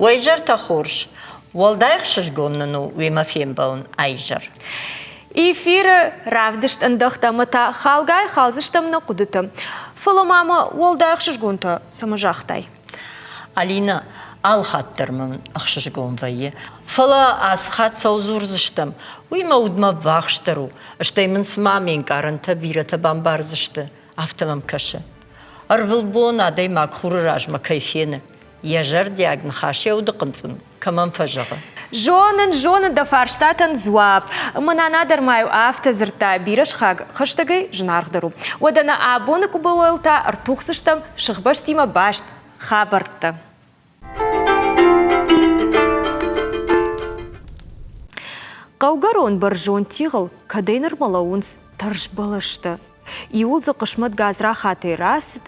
ويجر تخورش والدايخشش قوننو ويما فين بون أيجر إفير رافدشت اندختا متا خالغاي خالزشتم نقودتا فلو ماما والدايخشش قونتا سمجاختاي Алина алхаттырмын ақшышгон вайе. Фала асхат саузурзыштым. Уйма удма вахштару. Ыштаймын смамин карынта бирата бамбарзышты. Автомам кашы. Арвылбон адай макхурыражма кайфені. Яжар диагн хаши аудықынцын. Камам фажығы. Жонын да фарштатан зуап. Мананадыр маю автозырта бирашхаг хаштагай жынарғдару. Одана абоны кубалойлта артухсыштым шықбаштима башт хабарты. Қаугарон бар жон тиғыл кадайныр малауынс тарш балашты. Иулзы қышмыт газра хаты расыд,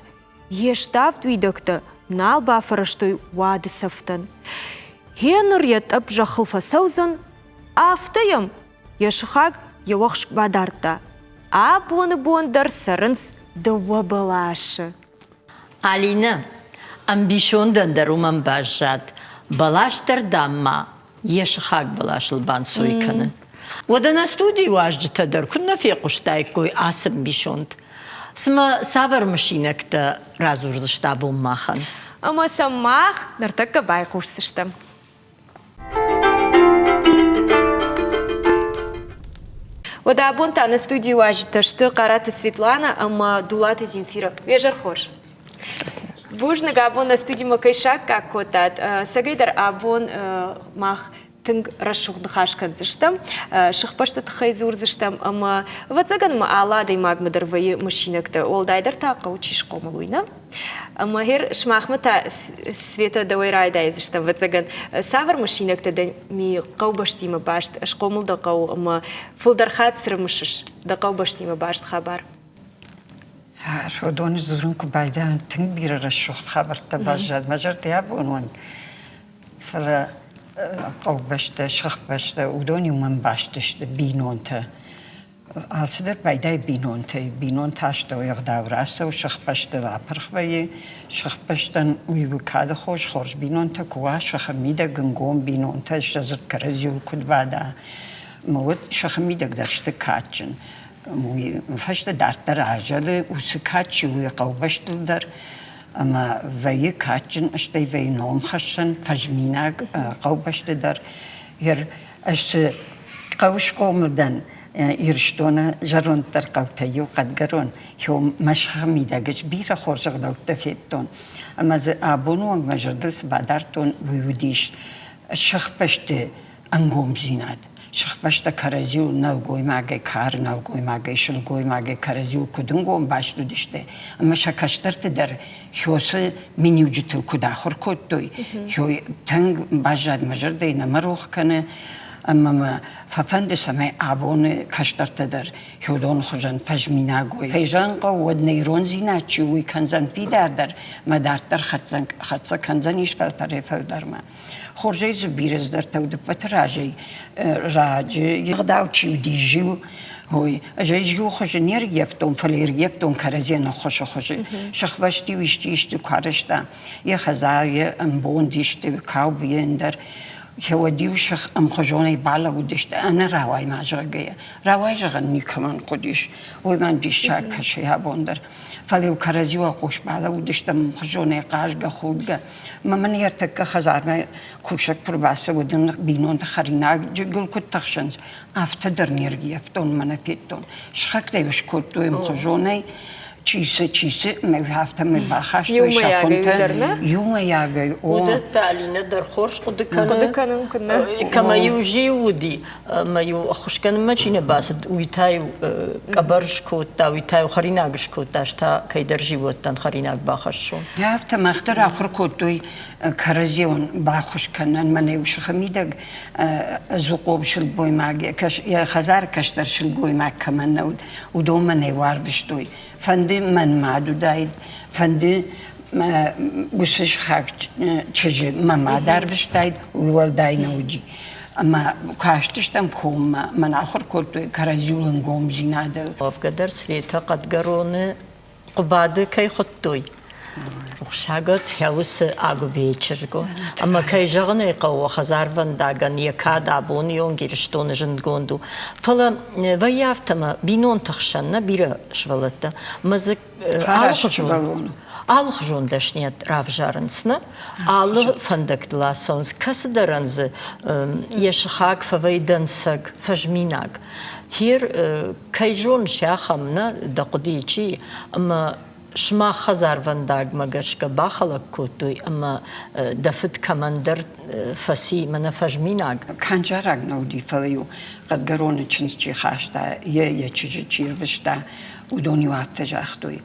ештав двидокты нал бафырыштой вады сафтын. Хеныр еттіп жақылфа саузын, афтайым ешіхаг еуақшк бадарта. Абоны бондар сарынс дыва балашы. Алина, амбишондан даруман бажат. Балаштар дамма. يشخاك بلاش البان سويكنا ودنا ستودي واجد تدر كنا في قشتاي كوي عاصم بيشونت سما سافر مشينك تا رازور زشتابو ماخن اما سماخ نرتك باي كورسشتم ودا بونتا на студии واجد تشتو قرات سветлана اما دولات زنفيرة ويجر خوش Бужны габон на студии макайшак как котат. Сагайдар абон мах тынг расшухны хашкан зыштам. Шықпашты тхайзур зыштам. Ама ватсаган ма аладай магмадар вайы машинакта. Ол дайдар тақа учиш комалуйна. Ама хер шмахмата света давайрайдай зыштам. Ватсаган савар машинакта да ми қаубаштима башт. Аш комал да қау. Ама фулдархат сырмышыш. Да қаубаштима башт хабар. شودونی زورن که بعداً تنگ بیره رشوخت خبرت بازجد مجرد یابونون فلا قو بشته شخ بشته ودونی من باشتش بینون تا آلسدر بعدای بینون تاشته و یقداور است و شخ بشته لاپرخ وی شخ بشتن ویو کاد خوش خورش بینون تا کوا شخ میده گنگون بینون تا شزر کرزیو کد بعدا موت شخ میده گداشته کاتچن موی فشت در عجله وسکاتشی وی قوبشت در اما وی کاتشن اشتی وی نام خشن فجمیناگ قوبشت در هر اش قوش قومدن ایرشتونه جرون در قوتیو قدگرون هم مشخ میدگش بیر خورجق دوت فیتون اما ز آبونو مجردس بادرتون ویودیش شخ پشت انگوم زیناد شخ باشته کرزیو نلگوی ماگه کار نلگوی ماگه شلگوی ماگه کرزیو کدنگوم باشدو داشته اما شکشترت در هیوس منیوجتل کداخر کد دوی هیو تنگ باجد مجرده نمروخ کنه اما ففند سمای آبون کشترت در هیودون خوشن فجمیناگوی فیجان قوود نیرون زینات چیوی کنزن فی در مدارت در خدسا کنزنیش فلتره فلدر ما خورجه زبیرز در تود پتراجی راجی یقداو چیو دیجیو هوی اجای جیو خوش نیر یفتون فلیر یفتون کرزین خوش شخ باشتی ویشتی کارشتا یه خزای امبون دیشتی کاو بیندر هو دیوشخ ام خجونی بالا بودشت انا روای ماجرگه روای جغن نیکمان قدیش و من دیش کشی ها بندر فلیو کرزیو خوش بالا بودشت ام خجونی قاجگه خودگه من یرتک خزار ما کوشک پر باسه بودن بینون خرینا جگل کد تخشنز افت در نیرگی افتون من فیتون شخک دیوش کد دویم خجونی چیسه هفته باخش توی شخونته یوم یاگی وده تعلینه در خورش قد کنم کما یوجی ودی ما یو خوش کنم ما چینه باسد ویتای کبرش کوتا ویتای خریناگش کوتاش تا کی در جیوتن خریناگ باخش شون هفته مختر آخر کوتوی کرزیون باخش کنن من یوش خمیدگ زوقوب شل بوی ماگی کش یا خزار کشتر شل بوی ماگ کمان نود و دو من ایوار بشتوی فندی من معدو داید فندی بوسش خاک چجی ماما در بشتاید ویول دای نوجی اما کاشتشتم کم من آخر کوتوی کرزیولن گوم زیناده افقدر سویتا قدگرونه قباده کی خطوی Рухшагат хяус агу вечерго. Ама кайжаган эқау хазарван даган якад абон yon giriştonu jındgondu. Фала ваяфтама бинон тахшанна бира швалата. Мазык алх жондашнет равжарынсна, алх фандактыласонс касыдаранзы ешхак фавайдансаг фажминаг. Хир кайжон шахамна дақудичи, ама شما خزار ونداگ مگرشک باخلق کوتوی اما دفت کماندر فسی من فجمیناگ. کنجرگ نودی فلیو قد گرونه چنچی خاشته یه چیزی چیروشته و دونی وقت جاختوی.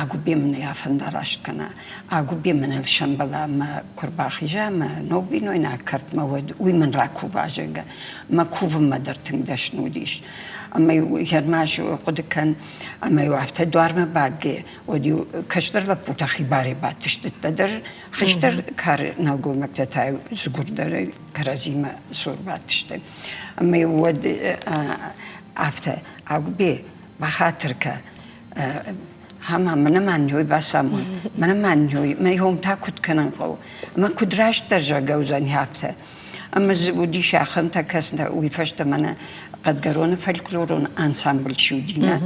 آگو بیمنی افندارش کنه. آگو بیمنی شنبلا ما کرباخی جام نوبینو اینا کرد مواد وی من راکو باجگه ما کوفم مدرتن داشت نودیش. اما هرماش قد کن اما وقت دوارم بعدگه ودی کشتر لپوتا خیباری بعد تشتت در خشتر کار نگو مکتای زگورداره کرازیم سور بعد تشته. اما ود افته آگو بی بخاطر که همه من جوی بسامون من جوی من هم تا کد کنن خو ما کدراش درجا گوزنی هفته اما زبودی شاخم تا کس نه وی فشت من قد گرون فلکلورون انسامبل شودینه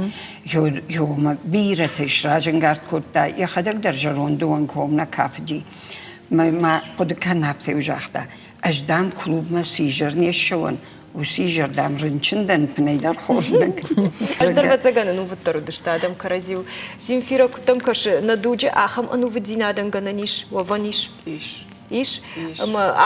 یو ما بیرتش راجنگارد کده یا خدک درجا روندوان کوم نکافدی ما قد کن هفته وجاخته اجدام کلوب ما سیجر نیشون و سیجر دام رنچندن پنیدار خورنگ. Аждар вацагана ну ваттару дыштадам каразил. Земфира кутам каши надуджи ахам ану вадзинадан гананиш ваваниш. Иш.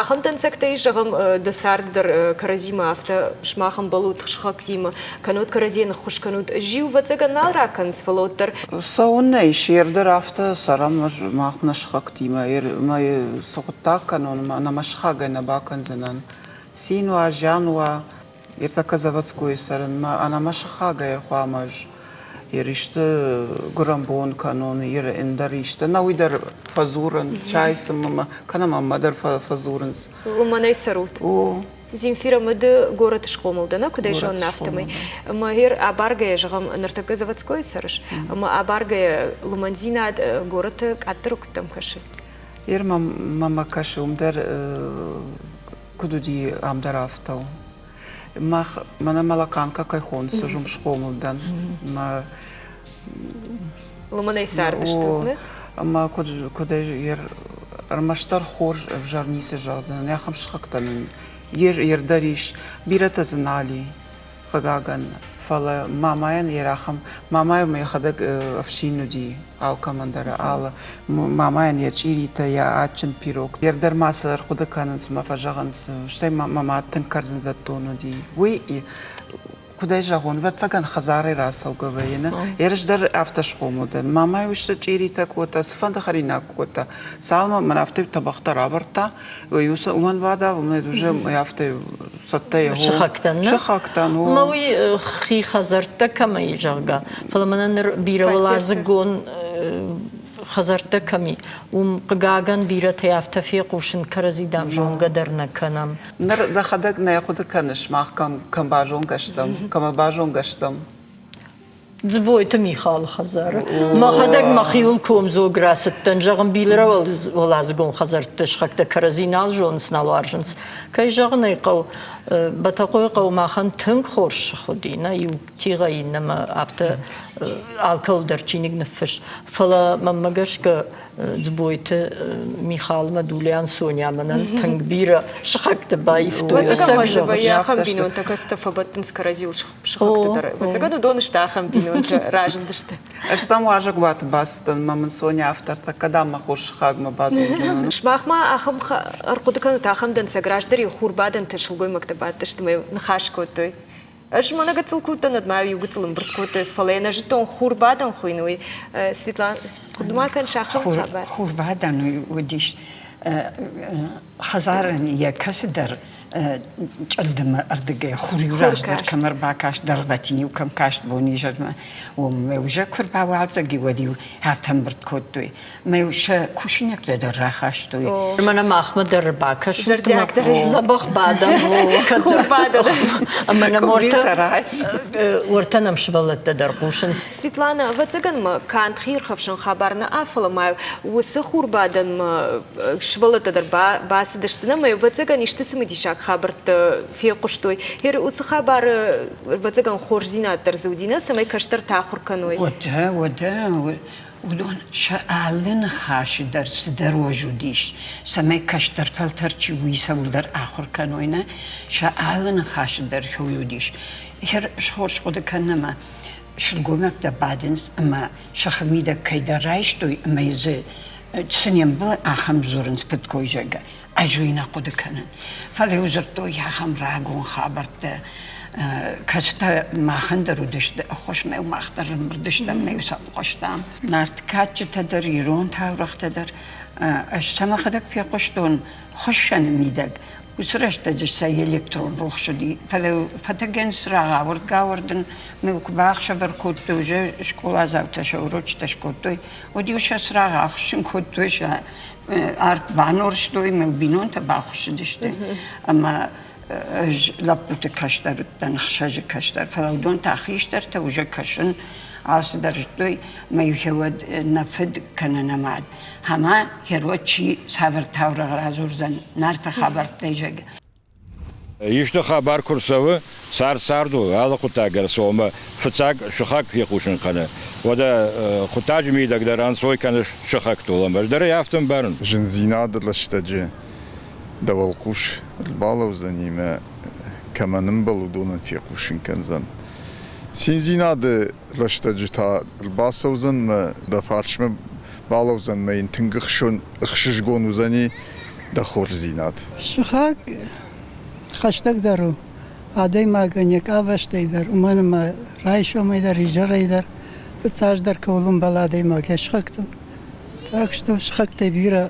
Ахам тансакта иш ахам дасардар каразима афта шмахам балут шхактима канут каразина хуш канут жив вацагана ракан свалоттар. Сауна иш ердер афта сарам махна шхактима май сокта канон намашхагана бакан занан. Синуа, Жануа, така заводской саран, она машахага ерхуамаж, ериште грамбон канон, ериндариште, на уйдер фазуран, чайсам, канама мадар фазуранс. Луманай сарут. Земфира мыды город шкомылды, на куда же он нафтамый. Магир абаргая жгам нартака заводской сарыш, абаргая луманзина город атрук там каши. Ер мама каши умдар кудуди амдарафтау. Мана малаканка кайхон сажум шкомылдан. Луманай сардышты, ама куда ер армаштар хор в жарнисе жаздан. Яхам шхактан. Ердариш бирата знали. Хагаган. Фала мамаян ерахам. Мамай мы хадак овщинуди. Ал командара ал. Мамаян я чирита я ачен пирог. Ердар масар куда кананс мафажаганс. Штай мама тенкарзен датонуди. Уи и куда жагон вацаган хазары расал гавайна. Ерждар автошкомудан. Мамай ушта чирита кота сфанда харина кота. Салма марафты табахта рабарта. Уюса уман вада умнед уже марафты сатта его. Шахактан. Мауи хи хазарта кама ижага. Фаламанан бировала загон خزرت کمی قاعدن بیرت یافته فی قوشن کرزیدم جون قدر نکنم. نر خداك ناخذ كنش مع كم باجون قشتم كم باجون قشتم. زبويت ميخال خزر ما خدك ما خيول كوم زوج راست تنجغم بيلرا ولا زقون خزرت تشخك تكرزينال جونس نالارجنس كي جغنا يقو بتقوي قو ما خن تنك خورش خدينا يو تيغي إنما أبت الكل درچينيك نفش فلا ما مجرشك زبويت ميخال مدوليان سونيا منن تنك بيرا شخك تبايفتو وتقام جويا خم بينون تكستف بتنس كرزيول شخك تدر وتقعدوا دونش تاخم بينون راجن دشت أشتم واجك وات باستن ما من سونيا أفتر تكدام ما خوش خاج ما بازون شماخ ما أخم أرقد كانوا تاخم دن سجراش دري خور بعدن تشلقوي مكتبات تشتمي نخاش كوتوي أش ما نقتل كوتا ندمع يقتلن بركوتا فلينا جتون خور بعدن خوينوي سفيتلان قد ما كان شاخم خبر خور بعدن وديش خزارن يا كسدر جلدم أردقي خوري وراج در كمر باكاش درغتيني وكم كاش بوني جرما وموجا كربا والزقي وديو هافتم برد كودوي موجا كوشينك در راخاشتوي من محمد در باکش جردیک داری. زبخ بعدم خور بعد من كوبيتا راش ورتنم شبلت در قوشن Светлана, вот цыган мы кант хирховшин хабарна афала маю, усы хур бадан мы швала тадар басы даштына мы вот цыган ишты сымы дишак хабарт фе куштой. Хер усы хабар вот цыган хорзина тарзудина сымы каштар тахур каной. وده ودون شعالن خاش در صدر وجودیش سمی کشتر فلتر چی ویسول در آخر کنوینه شعالن خاش در وجودیش هر شهرش خود کنما شلگومک در بعدنس اما شخمی در کی در رایش توی اما یزه سنیم بل آخم زورنس فت کوی جگه اجوینا خود کنن فلی وزر توی آخم راگون خابرت کشته ماخنده رو داشته خوش میو ماخترم برداشتم میو سام خوشتم نرد کاتش تدر ایران تاورخ تدر اشتما خدک فی قشتون خوشن میدگ وسرش تجش سای الکترون روح شدی فلو فتگن سراغ آورد گاوردن میو کباخش ورکود دوجه شکولا زاوتش وروچ تشکودوی و دیوش سراغ آخشن کودویش آرت بانورش دوی میو بینون تباخش داشته اما لابد کشتر تنخشج کشتر فلودون تأخیشتر توجه کشن عاص درجتوی میوهود نفد کنن ماد همه هرو چی سفر تور غرازور زن نرت خبر تیجگ يشتو خبر كرسوه سار ساردو هذا قطع سوما فتاق شخاك في قوشن قنا ودا قطع ميدك دران سوي كان شخاك طول مش در يافتم برن جنزينا دلشتجي دول قوش البالو زنيمة كما نمبل دون في قوشن كنزن سينزينا دلشتجي تا الباسو زن ما دفعتش ما بالو زن ما ينتنقخشون اخششقون وزني دخور زينات شخاك خشتك درو عادي ما كنيك آوش تيدر ومن ما رايشو ما يدر يجر يدر بتساج در كولم بلادي ما كشخكتم так что шхак тебира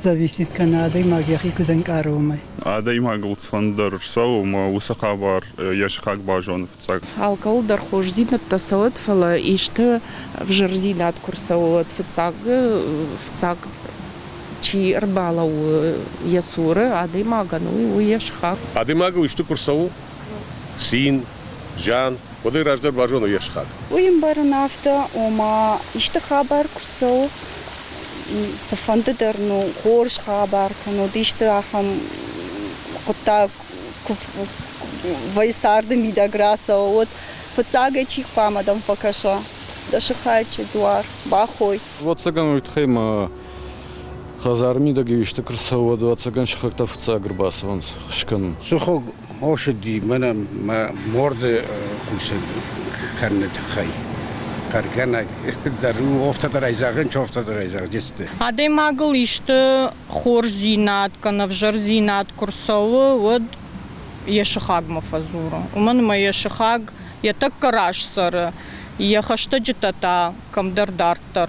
зависит канадой магии куден каромай عادي ما قلت فندر سو ما وسخابر يشخاك باجون فتاك Алкоголь дархош зинат тасават фала иште в жерзинат курсават фцаг чи рбала у ясуры адей магану у яшхак. Адемагу иште курсаву син жан воды раждар бажону яшхак. Уим барнафта ома иште хабар курсав сафанды дарну хорш хабар кано диште ахам кота вайсарды мидаграса вот фцага чи памадам покаша дашхачи дуар бахой. Вот цаган уйтхема خزارمی دگی ویشت کرسوا دو اتساگن شخکتا فتسا گرباسوانس خشکن. سخو آشدی منم مرد کلشن کرنت خی. کارگانه زرو افتاد رایزاگن چه افتاد رایزاگ جسته. عادی ماگلیشت خور زینات کنه وجر زینات کرسوا ود یشخاگ مفزورا. ومن ما یشخاگ یتک کراش سر یخشت جتتا کم دردارتر.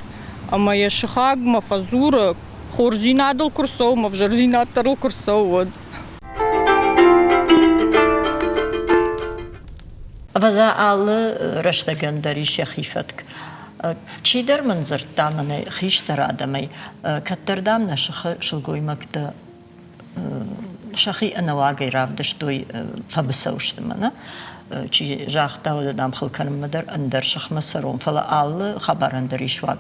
اما یشخاگ مفزورا خورزينادل كرسو مفجرزينادل كرسو وزا آل رشتگن دریش خیفتک چی در منظر دامنه خیش در آدمی کتر دام نشخ شلگوی مکت شخی انواعی رافدش دوی فبسوشت منه چی جاختا و دام خلکن مدر اندر شخ مسرون فلا آل خبر اندریش واق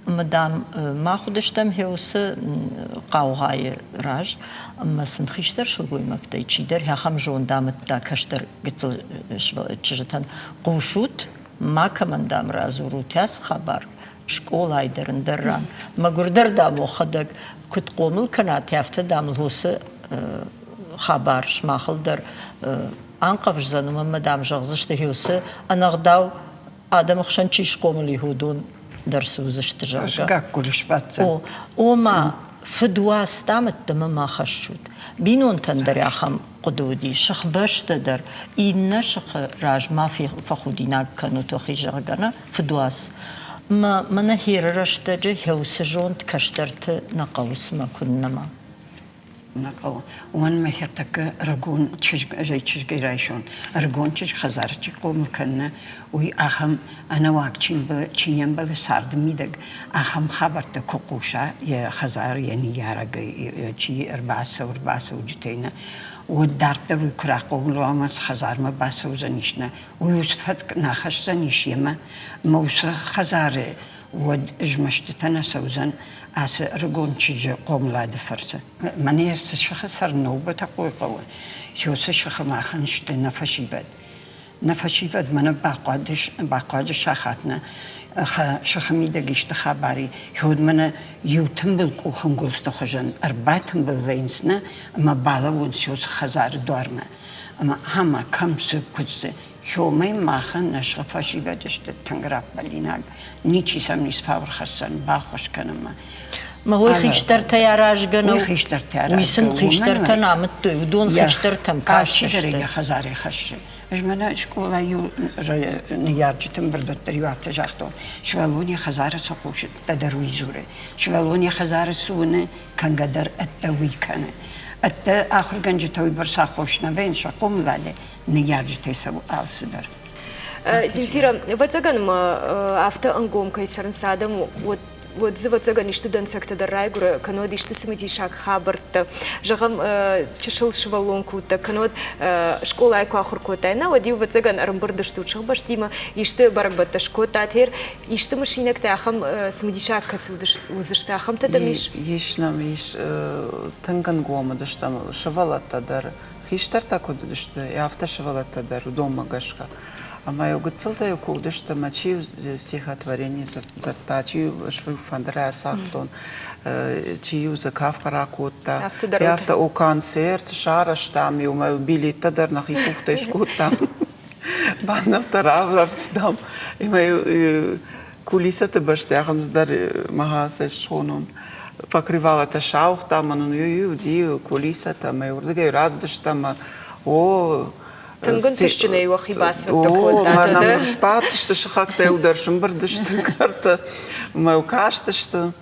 مدام ما خودشتم هیوس قاوهای راج اما سنخیشتر شلگوی مکتی چی در هم جون دامت دا کشتر گتل چجتن قوشود ما کمان دام رازورو تاس خبر شکولای درن دران مگر در دامو خدق کت قومل کنات یافت دام الهوس خبر شماخل در آنقفش زنم مدام جغزشت هیوس انقداو آدم خشن چیش قوملی هودون در سوزش تجارة. شقاق كلش باتسا. وما فدواس تامت ما خشود. بينون تندر يخم قدودي شخ باش تدر إن شخ راج ما في فخودينا كانوا توخي جرجنا فدواس ما نهير رشتجه هو سجون تكشترت نقوس ما كنا ما. نقو وان مهرتك رجون تشج رايشون رجون تشج خزارتش قوم كنا وي أخم أنا واقتين تشين بل سارد ميدق أخم خبرت كوكوشا يا خزار يعني يارق شي 400 جتينا ودارت الكراقو لوامس خزار ما باسو زنيشنا ويوسفت ناخش زنيشيما موس خزار ود جمشتنا سوزن أس رجون تشج قوم لا دفرت من يستشخ سر نوبة تقوي قوي يوسف شخ ما خنشت نفشي بد من باقادش شخاتنا شخميدة جشت خبري يهود من يوتم بالكوخم قلست خجن أربعتم بالوينسنا أما بالا ونسيوس خزار دارنا أما هما كم سب كدسه يومي ماخن نشغ فشي بدش تنقرب بليناق نيتشي سمنيس فاور خسن باخوش كنما ما هو خيشتر تياراج جنو خيشتر تياراج ويسن خيشتر تنامت ودون خيشتر تمكاشتر يا خزاري خش اجمنا شكولا يو نيارجتم بردتر يو افتجاختو شوالوني خزارة سقوش تدروي زوري شوالوني خزارة سونة كان قدر التوي كان آخر گنج توی برسا خوش نبین شقوم لاله نیارجتی سو آلسدر. Земфира, вот заган ма авто ангом кайсарн садам вот вот заган ишты дан сакта дарайгура канод ишты самити шак хабарта жагам чешил швалонку та канод школа айку ахур котайна води вот заган армбурда штучах баштима ишты барбата шкота тер ишты машинак та ахам самити шак касудыш узышта ахам та дамиш. Ишнам иш танган гома даштам швалата дар хиштар тако дашта я авто швалата дар дома гашка. А мое гуцелта я кудышта мачив стихотворение зарта чив швы фандра сахтон чив за кавкара кутта я авто о концерт шараш там и у мою билета дар на хикуфта шкута банна таравлар там и мою кулисата баштахам дар махаса шонон покрывала та шаух там он ди кулисата мою урдыгай раздыштама о Танган тишчине его хибаса. О, нам шпат, что шахакта ударшим бардышты карта, мы кажется, что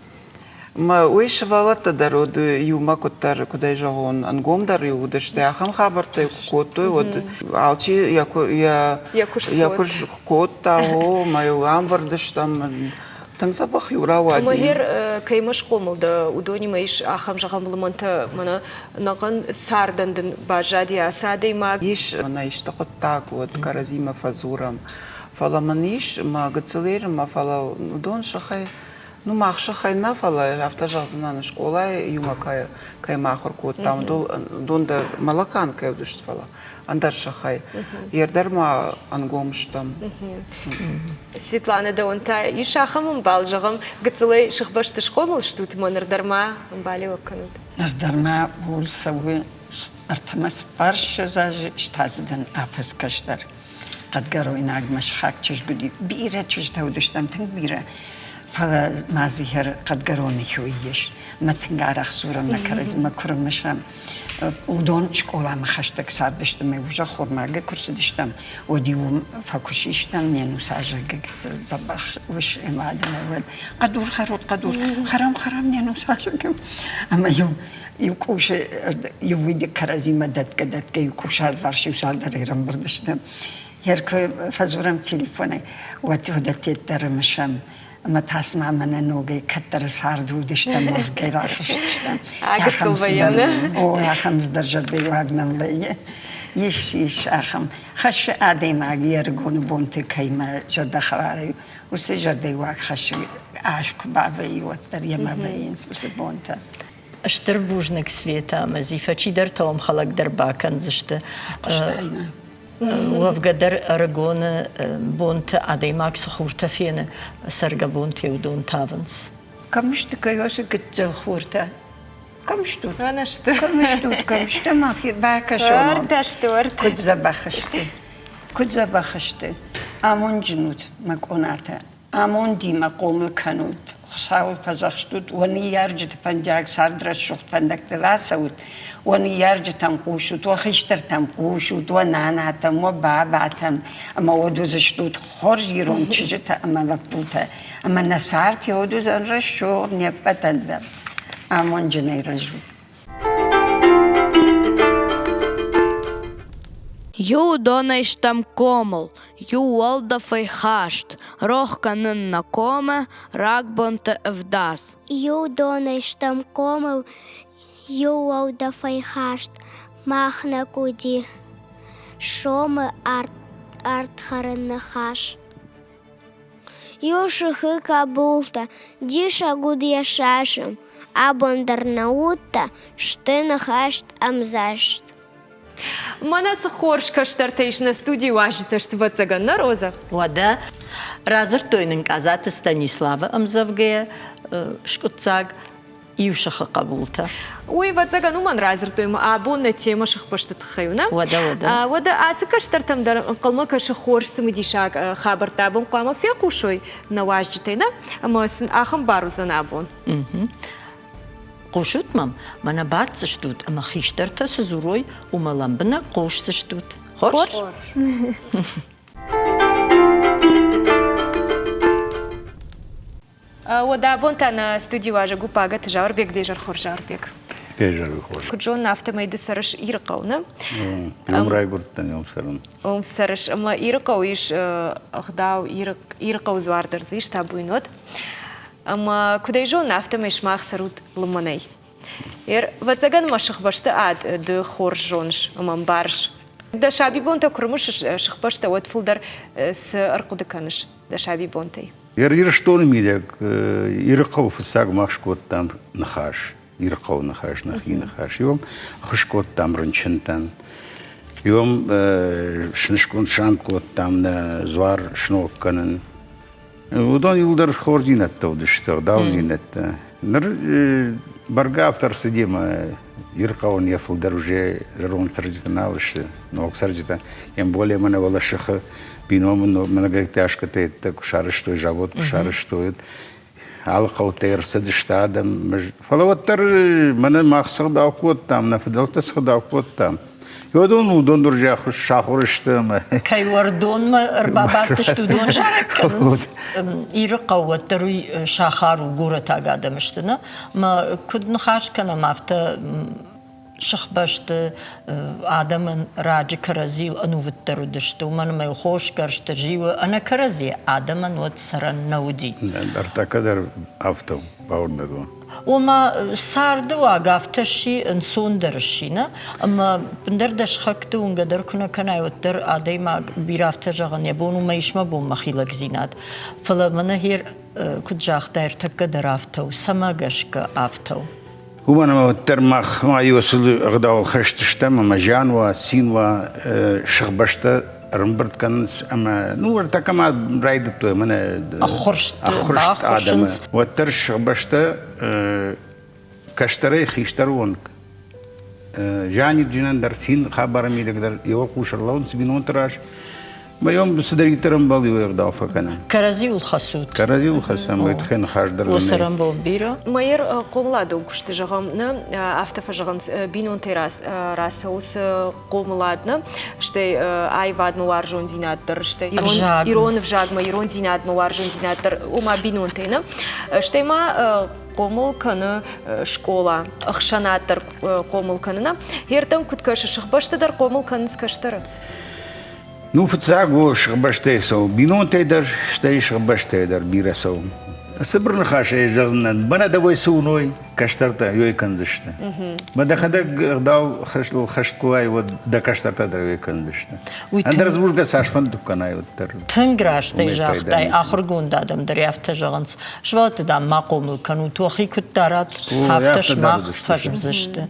мы уишевала-то дороду юма котар, куда жал он ангомдар и удашты, а хам хабарта коту, вот алчи я куш кота, о, мою амбардыш там. Таңсабах юрауади. Махер каймаш комылда удони маиш ахам жагам булманта мана наган сардандын бажади асадей маг. Иш мана ишта коттак вот каразима фазурам. Фала маниш ма гацелер ма фала удон шахай ну мах шахай на фала автожазна на школа юма кай махор кот там донда малакан кай удышт фала. Андар шахай. Ердарма ангомштам. Светлана да онта и шахамым балжагам гацелей шахбашты шкомыл штут манардарма бали оканут. Нардарма булсавы артамас парша зажи штаздан афас каштар. قدگروی نگمش خاک چش گودی بیره چش تودشتم تنگ بیره فلا مازیهر قدگرونی خویش متنگارخ زورم نکرز مکرمشم ودون شکولا مخشتک سردشتم میوجا خورماگه کرس دشتم و دیوم فکوشیشتم نینوساجه گت زبخ وش امادم اول قدور قدور خرام نینوساجه گم اما یو کوش یو ویدی کرزی مدت کدت که یو کوشار ورشی وسال دریرم بردشتم هرکه فزورم تلفنه و تودت درمشم اما تسمع من نوگه کتر سرد بودشتم مرگی راخشتم اگه صوبیانه او خمس درجه دیوگنم لیه یش آخم خش آدم اگر گون بونت کیما جرد خواری و سه جرد دیوگ خش عشق بعدی و دریا مبینس بس بونت اشتر بوجنك سويتا مزيفة چي در توم خلق در باكن زشت وفقدر أرجون بونت عدي ماكس خورتا فينا سرقة بونت يودون تافنس كمشت كيوس قد خورتا كمشتو أنا شتو كمشتو ما في باكا شو ورد كد زبخشت آمون جنود مكوناتا آمون دي مقوم الكنود خساول فزخشتود وني يرجت فنجاك سردرس شخت فندك تلاسود وني يرجت تنقوشود وخشتر تنقوشود وناناتم وباباتم اما ودوزشتود خرج يرون چجت اما لبوتا اما نسارت يودوز انرشو نيبتندر آمون جني رجود Ю донайштам комл, ю уолда фейхашт, рохканын на коме, рагбонте вдас. Ю донайштам комл, ю уолда фейхашт, махна куди, шоме артхарен нахаш. Ю шихы кабулта, диша гудьяшашем, абондарнаутта, штенахашт амзашт. Манас хорш каштартейш на студии важиташт вацаганна Роза. Вода разыр тойның казаты Станислава Амзавгея шкутцаг ившаха кабулта. Ой, вацаган уман разыр тойма, абонна тема шахпаштат хаюна. Вода. Вода асы каштартам дар калма каша хорш сымдишак хабартабым кама фекушой на важитейна, ама ахам барузан абон. Qo'shutmam, mana barcha shtut, ama xishtarta sizuroy umalambina qo'shsa shtut. Xo'sh? Вода бонта на студии важа гупага тжарбек дежар хоржарбек. Кежар хор. Куджон автомайды сарыш ирқауна. Умрай гурттан умсарым. Сарыш, ама ирқау иш ахдау ирқау звардыр зиш табуйнот. Ама кудай жон автомайш мах сарут лыманай. Вацаган машых башты ад ды хор жонш, амам барш. Да шаби бонта курмыш шахпашта вот фулдар с аркудыканыш. Да шаби бонтай. Ирштон мидек, ирқау фсаг махшкот там нахаш. Ирқау нахаш, нахи нахаш. Йом хышкот там ранчентан. Йом шнышкон шанкот там на звар шнокканын. Удан юлдар хор зинетта удыштар, дау зинетта. Ныр барга автор сидима ирқауын яфылдар уже жарон сарджитана алышты. Ног сарджита. Ем более мана валашыхы биномын многоэтажка тетта кушарыштует, завод кушарыштует. Алқау тейрсы дышты адам. Фалаваттар мана мақсық дауқот там, нафидалтасық дауқот там. Йодон удон дуржа хуш шахурыштым. Кайвардон ма рбабатты штудон шаракканс. Ирқауаттар шахару гура тагадамыштына. Ма кудн хашкана мафта шахбашты адамын раджи каразил ануваттару дышты. Уман май хош каршты живы. Ана карази адамын вот саран науди. Артакадар авто баурнадуан. Ома сарды агафташи инсондершина, ама пндердаш хакты унгадер куна канайоттер адайма бирафта жаган ябону маишма бом махилак зинат. Фала мана хир куджахтайр таккадер автау, самагашка автау. Умана термах ма юсыл гдал хаштштам ма жанва синва шахбашта Рамберт канс ама ну такама райд то мене ахоршт адам вот терш башта каштары хиштарвон жани джинан дарсин хабарами дагдар его кушарлаун сбинон траш моем садаритерам бал его факана каразил хасут каразил хасам ветхен хаждар осарам бомбира майер комладу кушты жагамны автофажаган бинон терас расаус комладны штей айвадну варжон зинаттыр штей ирон вжагма ирон зинатну варжон зинаттыр ума бинон тейна штей ма комыл каны школа ахшанаттыр комыл канына ертем куткашы шахбаштыдар комыл каныс каштары. Ну, фцагу шахбаштейсов, бинон тейдар, штей шахбаштейдар, бирасов. Сыбрны хаша жазнан, бана давай суной, каштарта, йой канзышты. Бада хада гдау хашлу хаштуай, вот да каштарта дрой канзышты. Андраз бужга сашфан дуканай вот тар. Тынграштай жахтай, ахыргундадам дыряфта жағынс. Шваты да мақомыл кану тухи күттарат, хафташ мақ фашбзышты.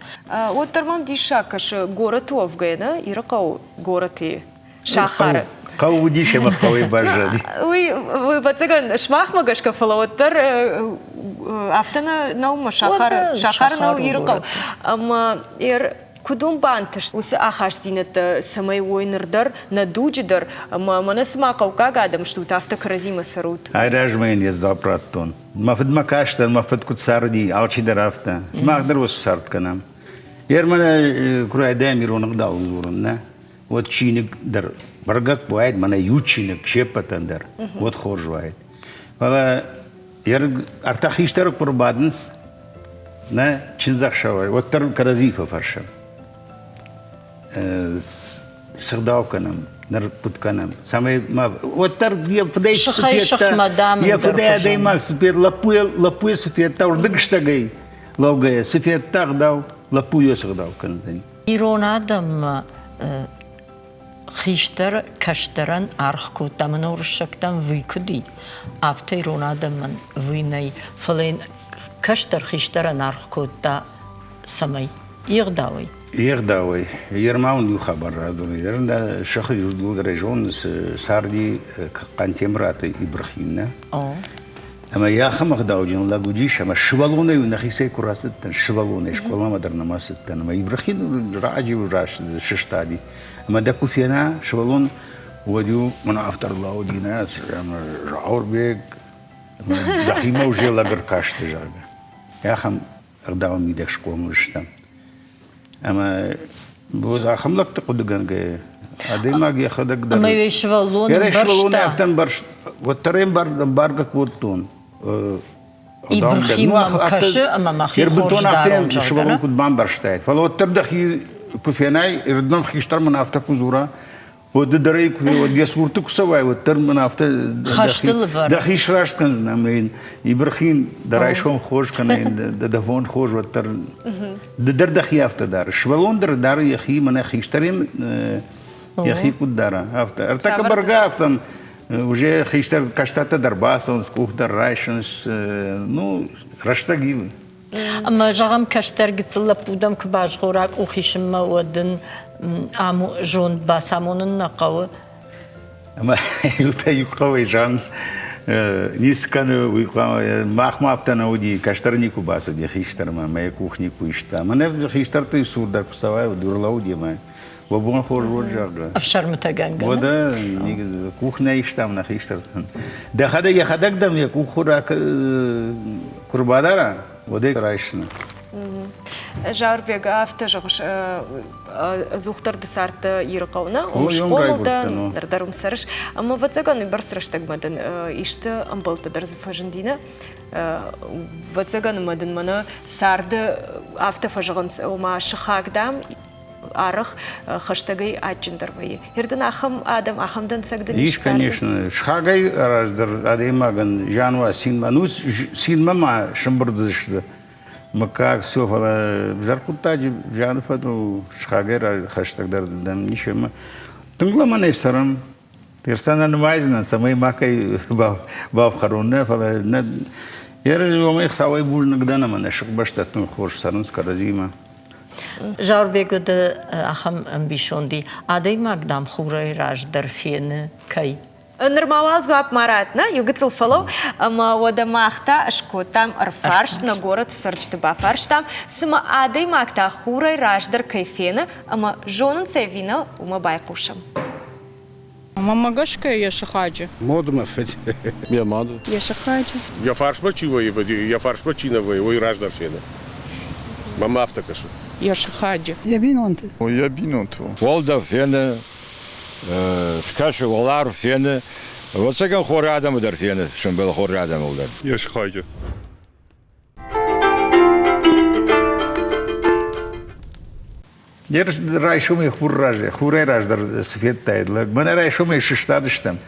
Вот тармам диша кашы город овгайна, ирақау городы. Шахар. Кау дише махкавы бажады. Вы бацаган шмахмагашка фалауттар автона наума шахар нау ирқау. Ама кудум бантыш усы ахаш зинет самай ойнырдар надуджидар ама мана смақау кагадам штут автокаразима сарут. Айражмайын езда праттон. Мафыд макаштан, мафыд кутсарди, алчидар авта. Махдар ус сартканам. Мана курайдам иронық дал узурын, на? Вот чиник дар баргак бывает, мана ючиник шепатан дар. Вот хорж бывает. Вала артахиштарок пробаднс, на чинзах шавай. Вот тар каразифа фаршам. сагдав канам, нарпут канам. Самый ма, вот тар я фдей Шахай сфет, шахмадам я дар фдей хожам. дай мак сфет лапуй сфет таур дыгштагай, лаугая сфет так дав лапуй сагдав канам. Ирон адам خیشتر کشتران آرخ کودتامن ورشکتام وی کدی. آفته ایران آدمان وی نی فلین کشتر خیشتران آرخ کودتا سمی یغداوی. يغداوي يرماون يخبر هذول يرنا شخص يقول رجون ساردي قانتمرات إبراهيمنا أما يا خم غداوجين لا جوديش أما شبالونه ينخيسي كراسة شبالونه إيش كل ما درنا ما ستنا أما إبراهيم راجي وراش ششتادي أما دكوا فينا شبالون وديو من أفتر الله ودينا أما عور بيك دخيمة وجيل أجر كاش تجارب يا خم غداو ميدك شكوى مرشتم أما بوز أخم لك تقول جنگه أدي ما جي خدك در أما يشوالون يشوالون برشتا أفتن برش والترين بارجا كوتون إبراهيم مكشة أما ما خي يربطون خورج أفتن دارون يشوالون جاردنا كود بام برشتاي فلو تبدأ كفيناي يردن خيشتر من أفتك وزورا ود دريك ودي صورتك سواي والتر من أفت خشتل فر دخيش راش كان نمين إبراهيم درايشون خوش كان دفون خوش والتر در دخي أفت دار شوالون دار يخي من خيشترين يخي كود دارا أفت ارتك برجع أفتن وجه خيشتر كشتات درباس سكوه در رايشنس نو رشتاقي أما جام كشتر قتلا بودم كباج خوراك وخيشم ما ودن عمو جون باسامون النقاوة أما يوتا يقوي جانس نيس كانوا ويقام ما أبتنا ودي كشترنيكو باسو دي خيشتر ما يكوخنيكو يشتا ما نبدأ خيشتر تيسور دا كستواي ودور لاودي ما وابون خور ورجع أفشار متجنجنا وده كوخنا يشتا من خيشتر ده خدا يخدك دم يكوخورا كربادارا وده رايشنا Жаурбек автожығыш зухтар десарты ерқауна, омшқомылдан, дардарым сарыш. Ама ватсаган бар сырыштаг мадан ишті амбалты дарзы фажындина. Ватсаган мадан мана сарды автофажығын ома шықағдам арық хаштагай ачындарвайы. Ердің ахам адам, ахамдан сагдын иш, конечно. Шқағай араждар адаймаган жанва синма. Ну, синма ма шымбырдышды. Макак все фала жаркутаджи жанфаду шхагера хаштагдар дан нишема тунглама сарам персона нмайзна самой макай бав харуна фала на яр йомай хсавай булнагдана мана шкбаштатн хош саран скаразима Жаурбек де ахам амбишонди адай магдам хурай раж дарфене кай Нормал зуап маратна, югыцыл фолов, ама ода махта ашко там арфарш на город сарчты бафарш там, сама адой махта хурай раждар кайфена, ама жонын севина ума байкушам. Мама гашка я шахаджи. Моду мафет. Я маду. Я шахаджи. Я фарш мачивай, я фарш мачиновай, ой раждар фена. Мама автокашу. Я шахаджи. Я бинонте. Ой, я бинонте. Волда фена скажи волар фена вот саган хорадам удар фена шум был хорадам удар يشخاجة Держ райшуме хурраже, хурай раждар свет тайдлаг. Мана райшуме шиштадыштам.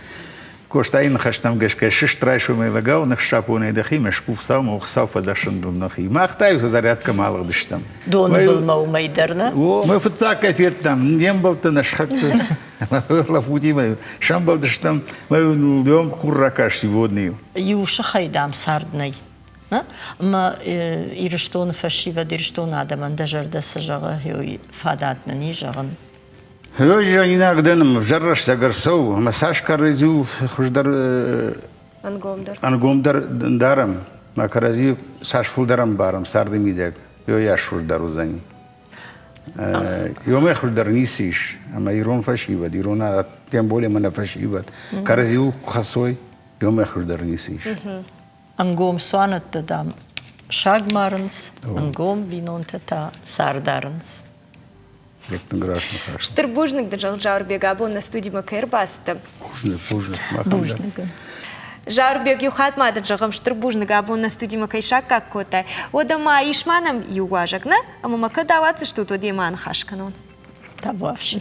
Коштайн хаштам гашка шишт райшуме лагау нах шапуне дахи мешкув сам ухсав фадашандум нахи. Махтай зарядка малых дыштам. دون بالموميدرنا Мы футака фертам, нембалта нашхакта. Лафути мою. Шамбал дыштам, мою льем хурракаш сегодня. يوش خيدام ساردني ما إيرشتون فشيفة ديرشتون عدم دجر دس جغة هي فاداتنا نيجغن Höjja inagdanım jarraş sagarsav, masaj karızu xuşdar Ангомдар. angomdar daram. Makarazi saçful daram baram sardım idek. Yo yaş xuşdar uzani. Yo me xuşdar nisiş. Ama iron faşivat, irona tembole mana faşivat. Karazi xasoy, yo me xuşdar nisiş. أنقوم سوانت تدام شاق مارنس أنقوم بينون تتا ساردارنس Lekten grasno xaş. Штырбужник держал Жаурбек або на студии Макер баста. Пужны, Жаурбек юхат мадыр жағым штырбужник або на студии Макайшак как котай. Одама ишманам югажакна, ама мака даваться что то деман хашканон. Табавши.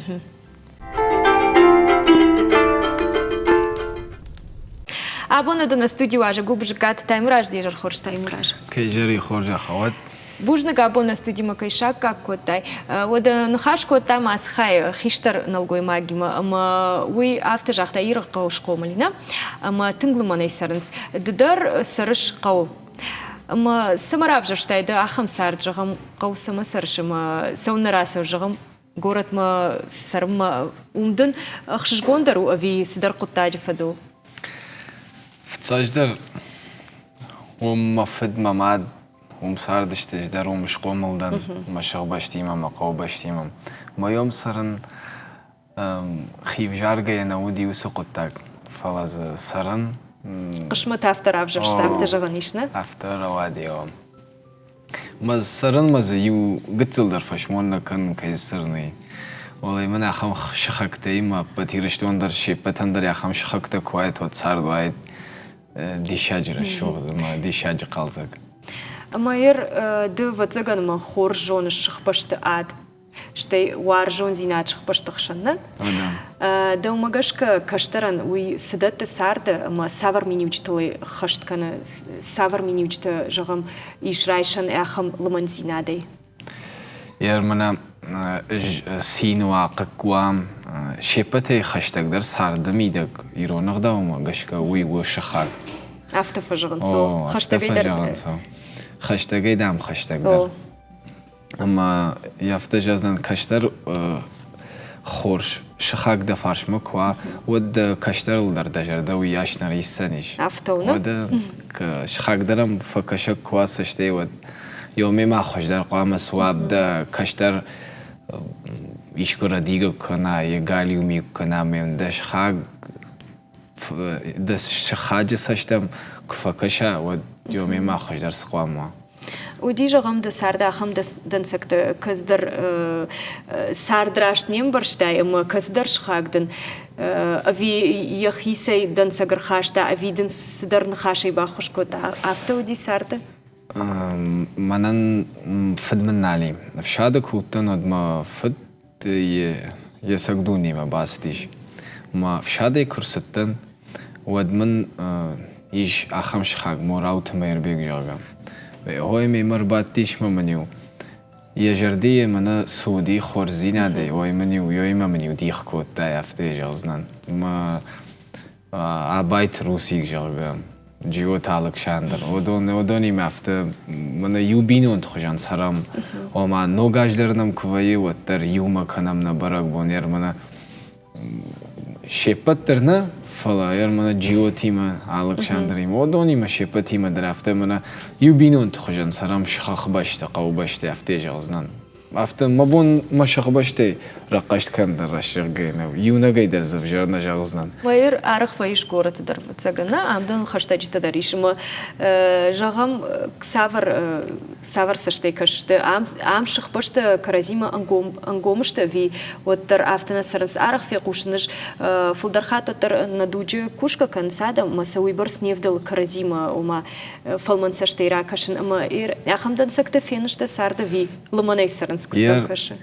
Абона до на студию аже губж гат таймураж дежар хорш таймураж. Кежери хоржа хават. Бужны габо на студии макайшак как котай. Ода нахаш кота мас хай хиштар налгой магима. Ама уй авто жахта ир қау шкомалина. Ама тынглыман айсарынс. Дыдар сарыш қау. Ама самарав жаштайды ахам сар жағам қау сама сарышыма. Саунараса жағам. Город ма сарма умдын ахшишгондару ави сидар коттаджи фаду. Фцаждар мафид мамад сардыштеждар мышқомылдан машық баштимам мақау баштимам. Майом сарын хивжарга янауди усы коттаг. Фалаз сарын Қышмы тафтар авжашта авта жағанишна? Афтар авадио. Маз сарын мазы ю гыцылдар фашмонна кан кайз сырны. Олай мен ахам шахактайма патирыштондар шипатандар ахам шахакта куайт от сардуайт дишаджра шоғды ма дишаджи қалзак. Майер ды ватзаган ма хор жон шахпашты ад. Штай вар жон зинат шахпашты хшанна. Да умагашка каштаран уй сыдатты сарды ма савар минивчтылы хаштканы савар минивчты жағам ишрайшан ахам лыман зинадей. Ер мана синуа қықуам шепатай хаштагдар сарды мидак иронығда умагашка уй шахак. Афтафа жағын со. Хаштагайдар. Хаштагайдам хаштагдар. Ама яфта жаздан каштар хорш шахак да фаршма ква вот каштар улдар дажарда уй яшнар иссаниш. Афтауна? Вот шахакдарам факашак ква саштай вот یومی ما خوشدار قام سواب دا کشتر ایشکر دیگه کنه یه گالیو می کنه من دش خاگ دش خاج سشتم کفکشه و یومی ما خوشدار سقام ودی جغم د سردا هم دن سکت کزدر سردراش نیم برشتای اما کزدر شخاگدن اوی یخیسی دن سگر خاشتا اوی دن سدر نخاشی با خوش کد افته ودی سرده منن فد من نالي فشاد كوتن ودما فد يسقدوني ما باستيش ما فشاد كرستن ودمن يش أخمش خاك موراوت ما يربيك جاغا هوي ميمر باتيش ما منيو يجردي منا سودي خورزينا دي هوي منيو يوي ما منيو ديخ كوت دا يفتي جازنان ما عبايت روسيك جاغا جیوت علاق شاندر. ودونی مفته من یوبینون تخجان سرام. اما نوگاج درنم کوی و تر یوم کنم نبرگ بونیر من شپت درنه فلایر من جیوتی من علاق شاندریم. ودونی من شپتی من درفته من یوبینون تخجان سرام شخخ باشته قو باشته افته جازنان. افته مبون مشخ باشته رقشت کندر رشق گینه یونه گی در زفجر نجازنن. ویر عرق فایش گورت در فتسگنه آمدن خشتاجی تداریش ما جاهم سافر سشته کشته آم شخ باشته کرازیم انگومشته وی و در آفتنا سرنس عرق فی قوشنش فلدر خاطر در ندوجه کوشک کن ساده مسوی برس نیفدل کرازیم و ما فلمن سشته راکشن اما ایر آخام سکته فینشته سرده وی لمنای سرنس کتاب کشه.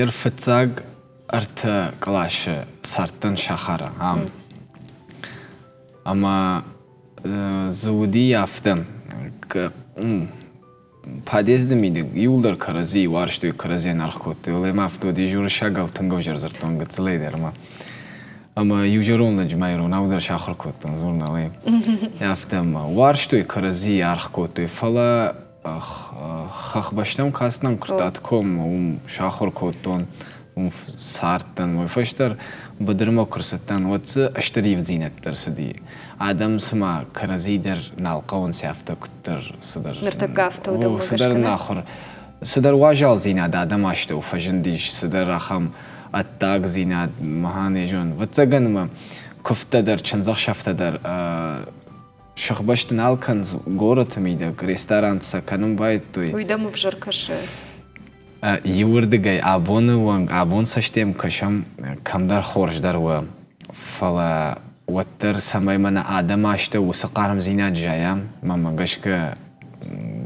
فتساق ارت کلاش سرطان شخاره اما زودی یافتم که پادیز میده یولدر کرازی وارشتوی کرازی نرخوته ولی مافتو دیجور شاگل تنگو جرزرتون گتسلی درما اما یوجرون لجمایرو نودر شاخر کوتن زورنا لی یافتم وارشتوی کرازی نرخوته فلا خخ باشتم کاسنم کرد کم شاخر کوتون سارتن و فشتر بدرما کرستن واتس اشتری و زینت در سدی آدم سما کرزی در نالقون سیافته کتر صدر نرتقافته و دو صدر ناخر صدر واجال زینت آدم اشته و فجندیش صدر رخم اتاق زینت مهانی جون واتسگن ما کفته در چنزخ شفته در شخ باشتن آلکنز گورت میده رستوران سکنم باید توی ویدم وفجر کشه یوردگای آبون سشتیم کشم کم در خورش در و فلا وتر سمای من آدم آشته و سقارم زینات جایم مامگش که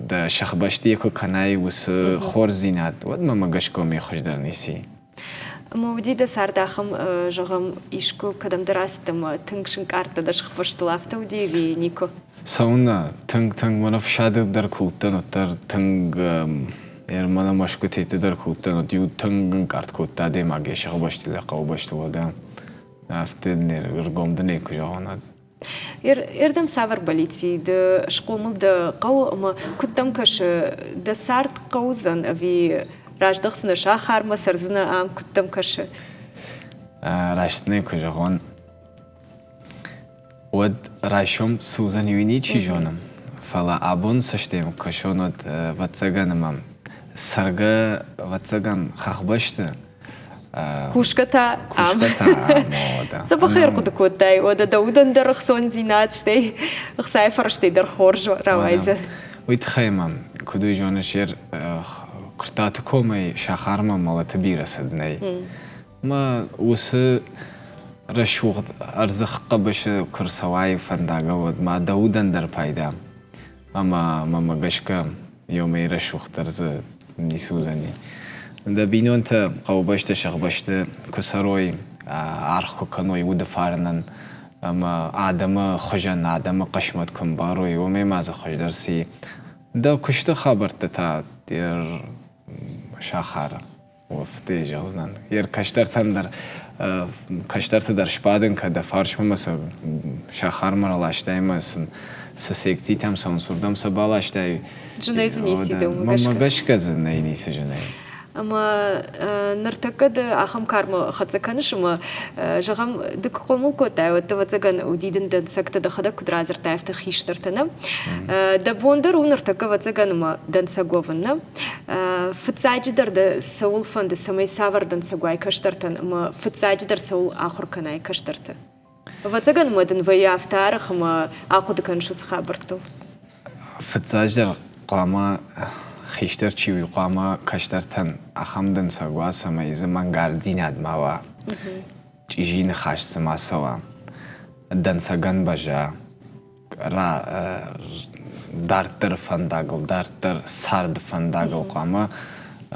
د شخ باشتی که کنای و خور زینات ود مامگش که می خوش در نیسی Мовдида сардахым жағым ишку кадам дарастым тыңшын карта да шықпаштылафта удеви Нико. Сауна тынг мана фшады дар куттан оттар тынг мана машку тейте дар куттан от ю тынгын карт кутта де маге шығы баштыла қау баштылада. Афты ргомда неку жағанад. Ердам савар балици да шқомыл да қау ама куттам каш да сарт қаузан ави Рождахсына шахарма сарзына ам куттам кашы. Раштны кujağın. Od рашом сузан юничи жонам. Фала абон саштем кашонот ватсаганамам. Сарга ватсагам хахбашты. Кушката ам. мода. Забахер кудукоттай. Ода даудан дарахсон зинат штей. Хсайфар штей дар хорж равайза. Уйтхаймам. Куду жонашер куртаты комай шахарма малаты бирасаднай. Ма усы рашуғ арзыққа башы күрсавай фандага вад ма даудан дар пайда. Ама мамагашка йомай рашуғтарзы нисузани. Да бинонта қаубашты шағбашты күсарой арху каной удафарнан. Ама адамы хожан адамы қашмат күмбарой йомай мазы хождарси. Да күшті хабарты та дер шахар وفته جازنان یر کشتر در شپادن که در فارش مثلا شخار مرالاشتای مثلا سسیکتی تام سانسوردم سبالاشتای جنایز نیسیده مگش کزن نیسی جنای اما نرتقد آخم کارم خدزکنش ما جام دکقمل کوتاه و تواتزگان ودیدن دن سکت دخدا کدرازر تایفت خیش درتنم دبوندر ونرتقد واتزگان ما دن سگوون فتزاج در د سول فند سمای ساور دن سگوای کشترتن ما فتزاج در سول آخر کنای کشترت واتزگان ما دن ویافتار خما آقود کنشوس خبرتو فتزاج در قاما خیشتر چیوی قاما کشترتن اخمدن سگوا سمای زمان گاردین ادماوا چیجین خاش سما سوا دن سگن بجا را دارتر فنداگل دارتر سارد فنداگل قاما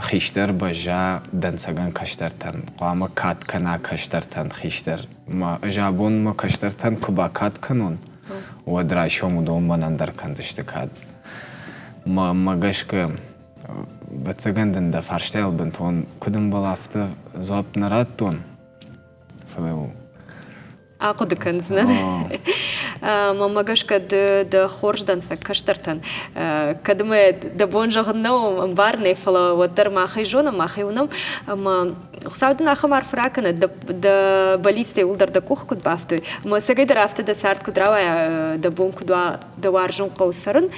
خیشتر بجا دن سگن کشترتن قاما کات کنا کشترتن خیشتر ما جابون ما کشترتن کبا کات کنون و دراشوم دوم منندر کنزشت کاد ما مگشک بتسگندن دا فرشتیل بنتون کدوم بالافته زاب نراتون فلو آقود کنزن ما مگشک د خورج دنس کشترتن کدوم دبونجا غنو بارنی فلا ودر ما خیجونم ما خیونم ما خصاودن آخم عرف راکنه د بالیسته ولدر د کوخ کد بافتوی ما سگی در افته د سرد کدراوی د بون کدوا د وارجون قوسرن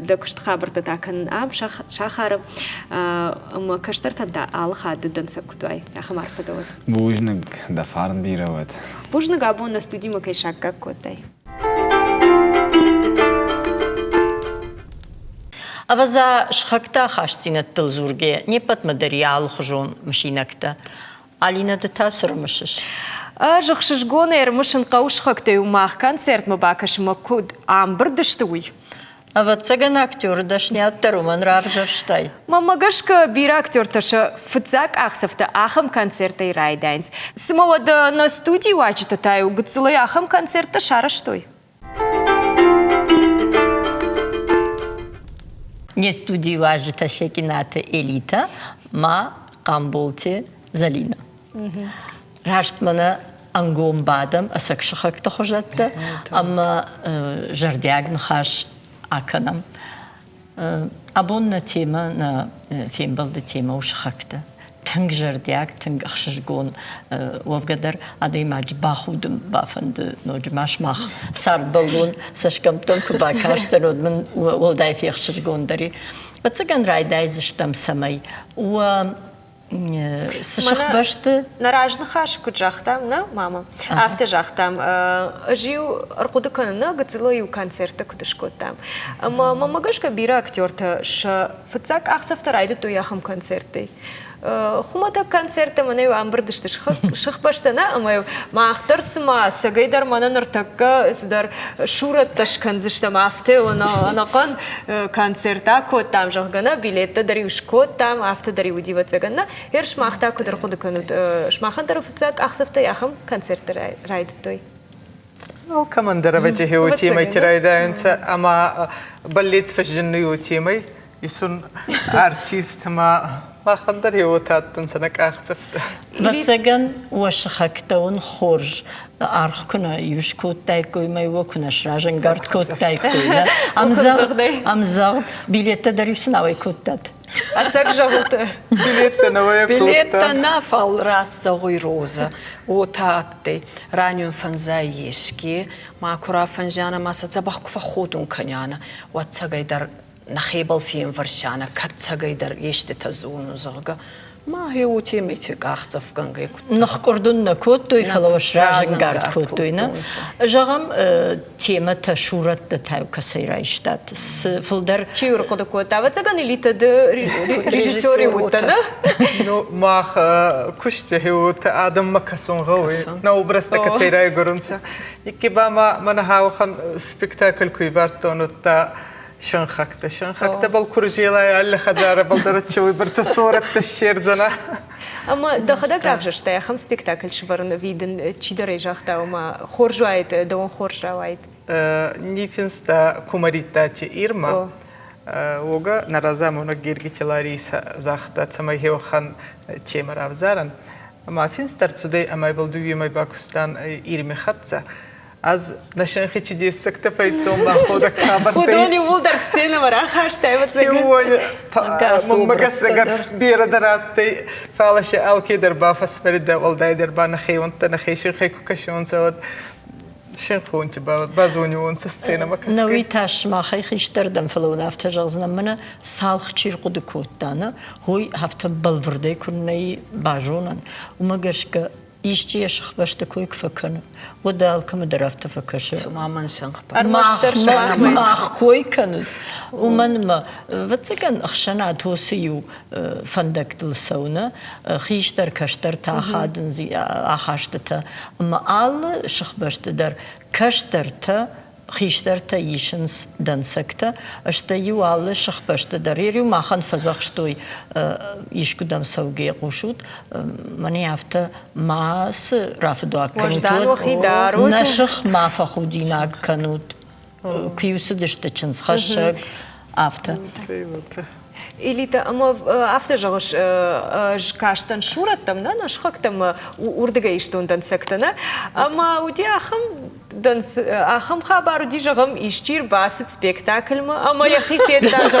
د کشت خبر د تاکن ام شاخر ما کشترتن د آل خاد دنس کدوای آخم عرف دوت بوجنگ د فارن بیروت بوجنگ آبون استودی مکی شکک کدای أفزا شخكتا خاشتين التلزورجي نيبت مدريال خجون مشينكتا علينا دتاسر مشش جخشش جونير مشن قوش خكتي وماخ كونسرت مباكش مكود عم بردشتوي أفتسجن أكتور دشني أترو من رافجرشتاي ماما جشك بيرا أكتور تشا فتزاك أخسفتا آخم كونسرتي رايداينز سمو دا نا ستودي واجتا تايو قدسلي آخم كونسرتا شارشتوي Не студии важта шекината элита, ма камболте залина. Рашт мана ангом бадам, асакшахак тохожатта, ама жардяг нахаш аканам. Абонна тема на фембалда тема ушахакта. Тынг жардяг, тынг ахшашгон вовгадар, ада имач бахудым бафанды, ноджмаш мах сард балгон, сашкам тонку бакаштар, одман волдай фехшашгон дари. Вацаган райдай заштам самай. Сашах башты? Наражны хаш куджахтам, на, мама? Афте жахтам. Жил аркуды канына гацило ю концерта кудышкоттам. Мама гашка бира актерта, ша фацак ахсафта райды то яхам концерты. хумата концерта мана амбырдышты шықпаштана амай мақтар сыма сагайдар мана нартакка сдар шурат ташканзышта мафте анакан концерта кот там жағгана билетта дариуш кот там афта дари удивацагана ерш мақта кудар қудыканут шмахан тарафуцак ақсафта яхам концерта райдтой كمان دربتي هو تيمي ترايدانت أما بليت فجنو يو تيمي يسون ارتيست ما خندر هو تاتن سنك اختفت واتساگن وشخكتون خورج ارخ كنا يشكوت تايكوي ما يوكنا شراجن غارد كوت تايكوي ام زغد بيليتا داريوس ناوي كوتات اساك جاوت بيليتا ناوي كوتات بيليتا نافال راس زغوي روزا وتاتي رانيون فنزاي يشكي ما كرا فنجانا ما ستبخ كفخودون كنيانا واتساگي در نخيبل فيهم فرشانة كتساقي در يشتي تزون وزغا ما هي وتيميتي قاخصف كنغي نخكردون نكوتوي فلوش راجن غارد كوتوينا جغم تيمة تشورت تايو كسيرايشتات فلدر تشيور قدكوتا واتساگن ليتا ريجيسوري وتنا نو ماخ كشته هو آدم مكسون غوي نو برستا كتسيراي غورنسا يكي باما منهاو خن سبيكتاكل كوي بارتونو تا شنخكتا بالكورجيلا اللي خزارة بالدرتشوي برت صورة الشير زنا أما دخدا غرافجا شتا خم سبيكتاكل شبرنا فيدن تشي درجة ختا وما خورجوايت دون خورجوايت نيفنستا كوماريتا تي إيرما وغا نرازامونا جيرجي لاريسا زاختا سماي هيو خان تيمر أفزارن أما فينستر تسودي أما يبلدوي ما باكستان إيرمي خطزا از نشانخی چی دیست سکته پیتون با خود کابرتی. خودونی ولدر سینه مرا خاشته بود زگن. ممکن اگر بیار دراتی فعلش آلکی در بافس مرد ولدای در با نخیون تنخیشی خیکو کشون زود شنخون تی با بازونی اون سینه مکسکی. نوی تاش ما خیش دردم فلون هفته جازنم منه سالخ چیر قد کوتانه هوی هفته بالورده کنی باجونن و مگرش که إيشتي يشخ باش تكويك فكنا ودالك مدرفت فكشة. سما من شنخ بس. ما أخوي كانت ومن ما وتسكن أخشنا توسيو فندق دلسونا خيشتر كشتر تاخدن زي أخشتها أما all شخ باش تدر كشتر تا خيشتر تا يشنس دنسكتا أشتيو على شخ باش تدريريو ما خن فزخشتوي يشكدم سوقي قوشود مني عفتا ما س رافدو أكنوت نشخ ما فخودينا كنوت كيوسدشت تشنس خشق عفتا Или та ама афта жагыш каштан шураттам да наш хактам урдыга иштундан сектана ама уди ахам хабар уди жагам иштир басыт спектакльма ама я хифет даже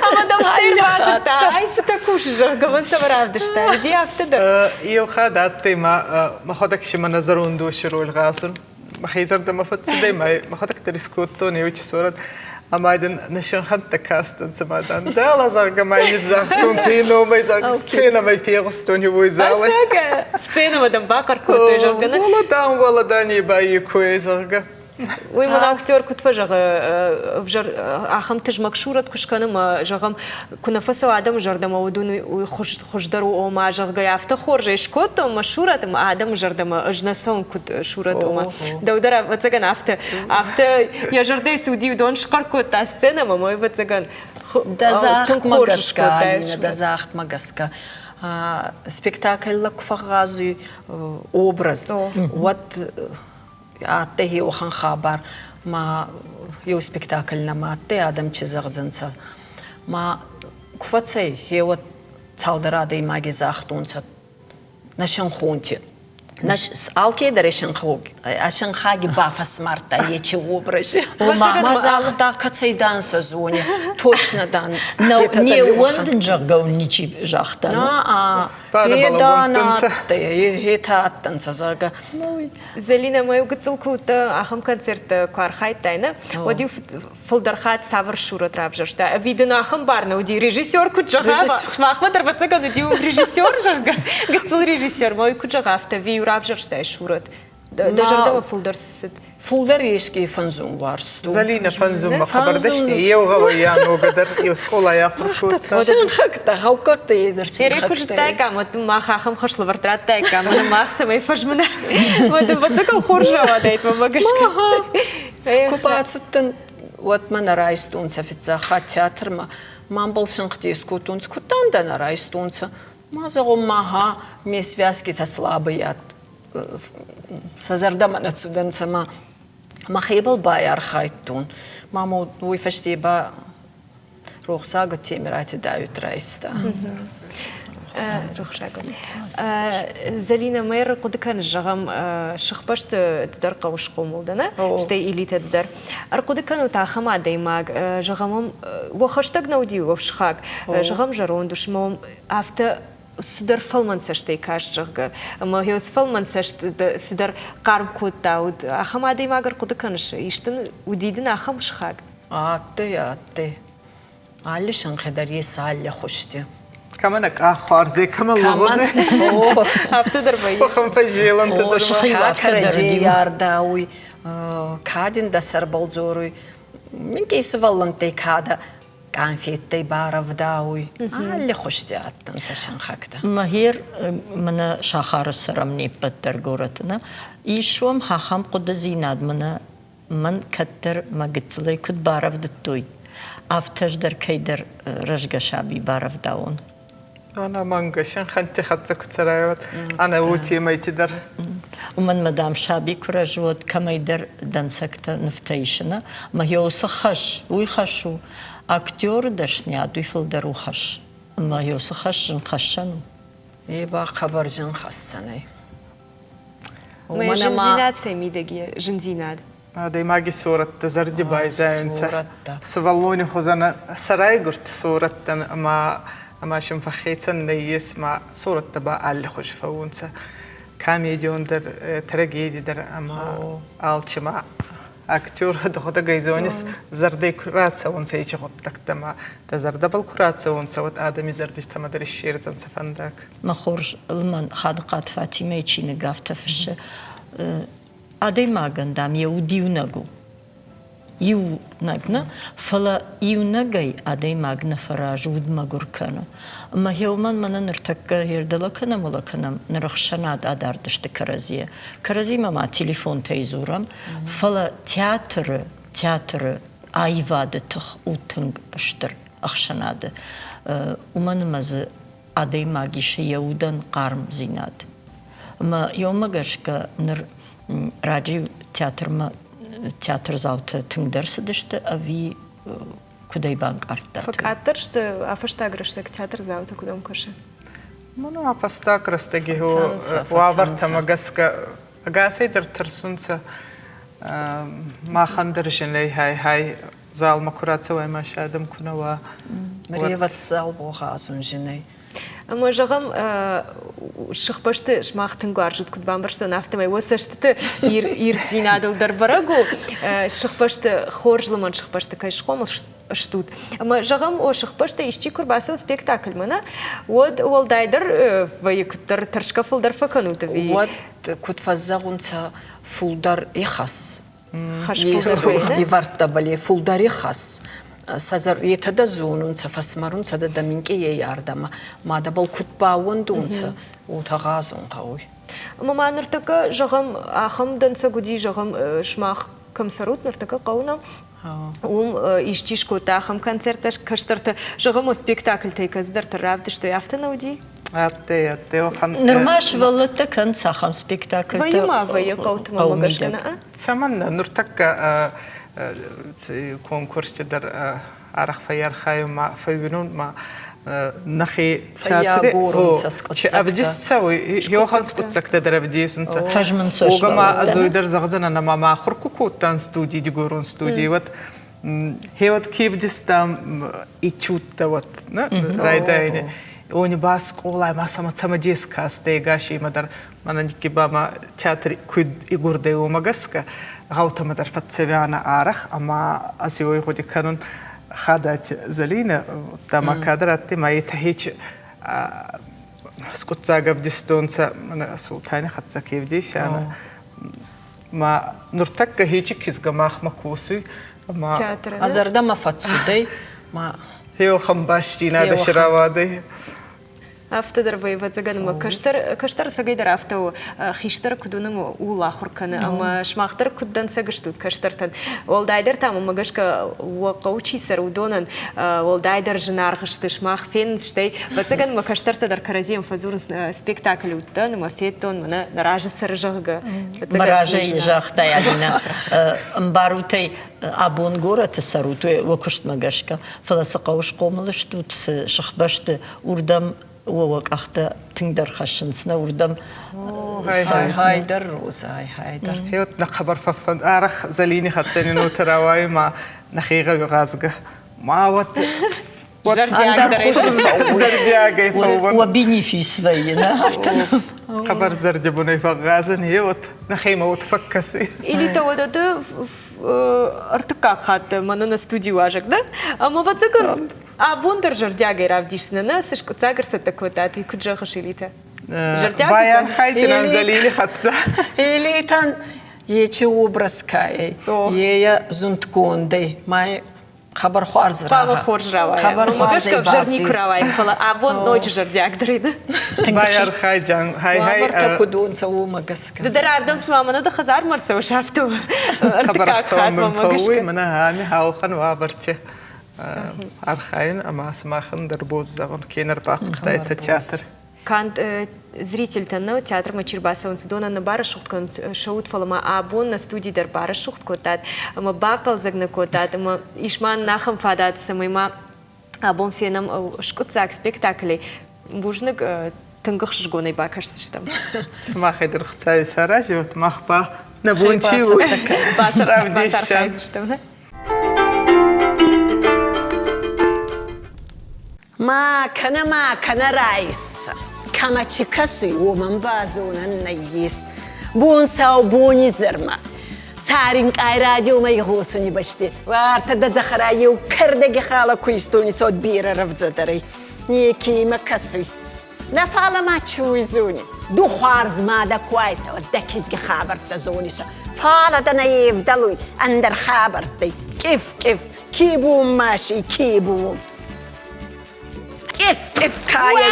ама дам штер басыта айсы такуш жагам сабравдышта уди афта да يو خادات ما خدك شي منظر وندو شرو الغاسل ما خيزر دم فتسدي ما خدك تريسكوتوني وش صورت أما إذا نشان خدت كاستن سمادان دالا زارجا ما يزاختون سينو ما يزاخ سينا ما يفيغستون يبوي زاوي أساق سينا مدام باقر كوتو جوجنا ولا داني باي كوي زارجا ويمن أكتر كنت فجأة فجر أخم تجمع شورت كش كنا جغم كنا فسوا عدم جردم ودون وخش درو ما جغ يافت خورج كوت وما شورت ما عدم جردم أجنسون كنت شورت وما دودرة بتسجن عفت يا جردي سودي ودون شقر كوت السنة ما بتسجن دزاخت مقاسكا دزاخت مقاسكا سبيكتاكل لك فغازي أوبرز وات أتهي وخن خبر ما يو سبيكتاكل نما أتهي آدم چیزق زنسا ما كفتسي هي تصالدر آدي ماجي زاختونسا نشان خونتي نش آلكي درشان خوج عشان خاجي بافس مرتا يجي وبرش ما زاختا كتسي دانسا زوني توشنا دان ني وندن جاقو نيجي جاختا هي دانا هي تاتنسا زاقا Залина мою гцелкута ахам концерт квархайт тайна оди фолдерхат савр шурат равжашта видно ахам барна оди режиссер куджага шмахма дарбатага оди режиссер жага гцел режиссер мой куджага авта ви равжашта шурат дажардава фолдерс فولدر يشكي فنزون وارستو زلينا فنزوم ما خبردش يوغويان وقدر يسكولا يا خركوت شن خكتا هاوكتا يدر Tere kuj tega, mat ma kham khashla vartra tega, ma ma khsam ifaj mana. Mat batsaka khorja wadait ma bagashka. كوباتن وات من رايستونسا في تزاخا تياتر ما نبلشن ختيس كوتونس كوتان دانا رايستونسا ما زغم معها ميسفياسكي تسلابيات سازردا من تسودن سما ما خيبل باير خايتون ما مو ويفشتي با روح ساقو تيمرات دايوت رايستا روح شاقو زلينا مير قد كان الجغم شخبشت تدر قوش قومولدنا شتي إلي تدر أرقد كانوا تاخما ديماغ جغمم وخشتق نودي وفشخاق جغم جرون دشموم أفتا سدر فلمن سشتي كاش جغ أما هيوس فلمن سشت سدر قارب كود داود أخما ديماغ أرقد كانش يشتن وديدن أخم شخاق آتي عالش انخدر يسال خوشتي كمان أخوار زي كمان لغوزي أفتدر بي وخم فجيل أنت درما كاكرجي يارداوي كادين دا سربل زوري من كيسو فالنتي كادا كان في التيبارة داوي اللي خوشتي عطن سشن خاكدا مهير من شاخار السرمني بتر قورتنا يشوم حاخم قد زيناد من كتر ما قتلي كد بارف دتوي أفتش در كيدر رجع شابي بارف داون أنا مانجشن خنتي خدتك ترايوت أنا وتي ما يتدر ومن مدام شابي كرجوت كما يدر دنسكتا نفتيشنا ما هي وسخش ويخشو أكتور دشنيا دويفل درو خش ما هي وسخش نخشنو يبا خبر جن خسني ما جنزينات سميدقية جنزينات هذا ما جي صورة تزردي بايزاينسا سوالوني خزانا سراي قرت صورة أما شنفخيتن نيس ما صورة تبا اللي خوش فونسا كام يجون در ترقيدي در أما آلش ما أكتور هذا جايزونيس زردي كرات سوونسا يجي خدتك تما تزرد بالكرات سوونسا وت آدمي زردي تما در الشير زنسا فندك ما خورج المن خادقات فاتيمة يجي نقافت فرش أدي ما قندام يوديو نجو يو نجنا فلا يو نجاي أدي ما قن فراج ود ما قركنا أما هيومن نرتك هيردلكنا ملكنا نرخشناد أداردش تكرزية كرزي ما تليفون تيزورم فلا تياتر أيواد تخ وتنج أشتر أخشناد ومن مز أدي ما جيش يودن قارم زيناد أما يوم قرشك راجي театр завтра тыңдарсы дешті, ави кудай банк артта. Фактор, что афаштаграшта театр завтра куда он кошен? Ну, афаштаграшта гео ваварта магаска агасайдер тарсунца махандержинлей хай зал макурацевай машадам кунава. مريوات زال بوها أزونجيني. أما جاهم شخبشت شماختن قارجت كنت بامبرشت نافتم وسشت يرتين عدل دربرجو شخبشت خورج لمن شخبشت كايش قوم شتود أما جاهم أو شخبشت يشتكر باسو سبيكتاكل منا ود والدايدر ويكتر ترشكفل در فكانو تبي ود كنت فزعون تا فولدر يخص خش يفرت بالي فولدر يخص سازر يتدزون فاسمرون سد دمينكي ياردما ما دبل كتباون دونس وتغازون قوي أما ما نرتقى جغم أخم دنسا قدي جغم شماخ كم سروت نرتقى قونا يشتيش كوتا أخم كونسرتش كشترت جغم سبيكتاكل تيكز در ترابد شتو يافتنا ودي أتى وخن نرماش والله كان ساخم سبيكتاكل ويا ما ويا قوت ما مقشنا سمعنا نرتقى كونكورس تدر عرق فيار خايو ما فيبنون ما نخي تياتري أبديس سوي يوخن سكوتسك تدر أبديس نسا فجمن سوش وما أزويدر زغزنا أنا ما خركو كوتان ستودي ديجورون ستودي وات هيوت كيف ديستام إتشوت توت رايدايني oni bas kolay masama samajis kaste gashi madar mananiki bama teatri kud igurde umagaska gauta madar fatseviana arach ama asioi khodi kanun khadat zalina tama kadrat ma yetahich skutsaga vdistonsa mana sultani khatsa kevdish ana ما نرتك هيجي كيس جماخ مكوسي ما Театр. Азарда мафатсудей. Ма هيو خمباشتينا ده شراوادي Автодар воевать заганма. Каштар сагайдар авто хиштар кудунам улахур каны. Ама шмахтар куддан сагыштут каштартан. Олдайдар там магашка уақаучи сар удонан. Олдайдар жинаргышты шмах фен штей. Вацаганма каштартадар каразием фазурн спектакль уттан. Ма фетон мана наража саржага. Маража жахта ядина. Мбарутай абон гората сарутой вакушт магашка. Фаласақауш қомылыштут шахбашты урдам ووقعت تقدر خشنسنا وردم هاي دروس هاي در هيوت نخبر ففن أرخ زليني خدتني نوتراوي ما نخيغة يغازقة ما وات زردياغ يفوون وبيني في سوينا خبر زردبوني فغازن هيوت نخيمة وتفكسي Или то артыкахат мана на студии важак, да? Ама вацакар абундер жардяга равдишна на сышку цагарса такота ты куджаха шилита. Жардяга. Баян хайчинан залили хатца. Или тан ечи образ кай. Ея зунткондей. Май خبر خوارز را. خبر خوارز را. خبر خوارز را. جرنی کراوی فلا آبون نوچ جردیاک دارید. بایر خای جان های های. وافر کدوم سو مگس کن. در آردم سوامانه ده خزار مرسو شافتو. خبر سوام من فوی من هانی هاوخن وابرته. آرخاین اما اسماخن در بوز زغن کینر باخت تایت تئاتر. Канд зритель тана театр мачирбаса он судона на бара шухт кон шоут фалма абон на студии дар бара шухт котат ама бакал загна котат ама ишман нахам фадат самайма абон фенам шкутсак спектакли бужныг тынгых шжгоной бакашсыштам смах эдер хцай сараж вот махпа на бунчи басар ما كان رايس كما تشكسي ومن بازون النيس بون ساو بوني زرما سارين كاي راديو ما يغوسوني بشتي وارتد زخراي وكردق خالا كويستوني صوت بيرا رفزدري نيكي مكسي نفعل ما تشويزوني دو خوارز ما دا كويسة ودكيج خابر تزوني سو فعلا دنا يفدلوي اندر خابرتي كيف كيبوم ماشي كيبوم كيف كايا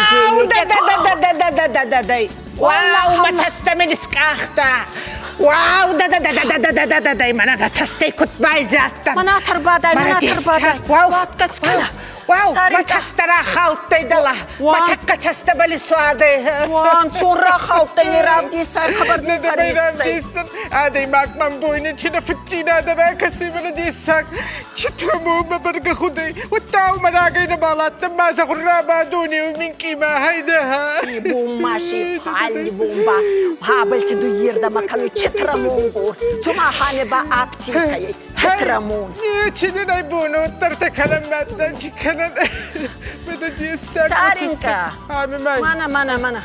جي واو ما تستمن سكاختا واو دا مانا تستي كنت بايزاتا مانا ترباداي واو واو ما تسترا خاوتي دلا ما تكا تستبلي سوادي وان صورة خاوتي رافدي ساي خبر فريستي هذا ماك ممبويني تشنا فتشينا دبا كسي من ديساك تشتمو مبرق خدي وتاو مراقينا بالات ما سخرنا بادوني ومن كيما هيدها بوم ماشي حالي بومبا هابل تدوير دا مكالو تترمونغور ثم حاني با ابتي كاي تترمون نيتشنا يبونو ترتكلم مادا سارينكا مانا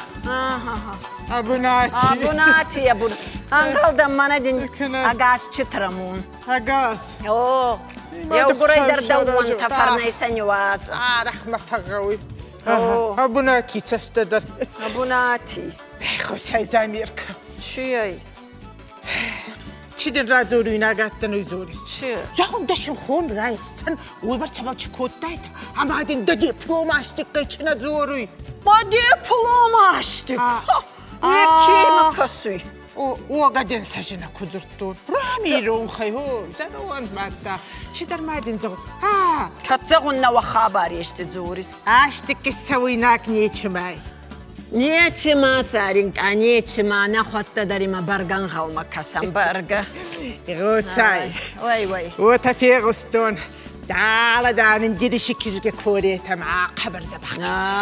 أبوناتي أنقل دمنا دين أغاس تترمون أغاس أوه يا بريدر دوان تفرني سنواس رحمة فغوي أبوناتي تستدر أبوناتي خوش هاي زاميرك شيء چیدن را زوری نگاتن و زوری چه؟ یا هم داشتن خون رایستن و بر چبال چکوت داید اما هدین دا دیپلوم açtık که چنه زوری ما دیپلوم açtık یکی مکسی او قدن سجنه کدرتون رامیرون خیهو زنوان مادا چی در مادین زغن کتغن و خبری اشتی زوریس açtık که سویناک نیچمای نيتشما سارينك نيتشما ناخذ تدري ما برغان خالما كسام برغا غوساي واي وتفي غستون تعال نجري شكل كوريتا مع خبر زبخ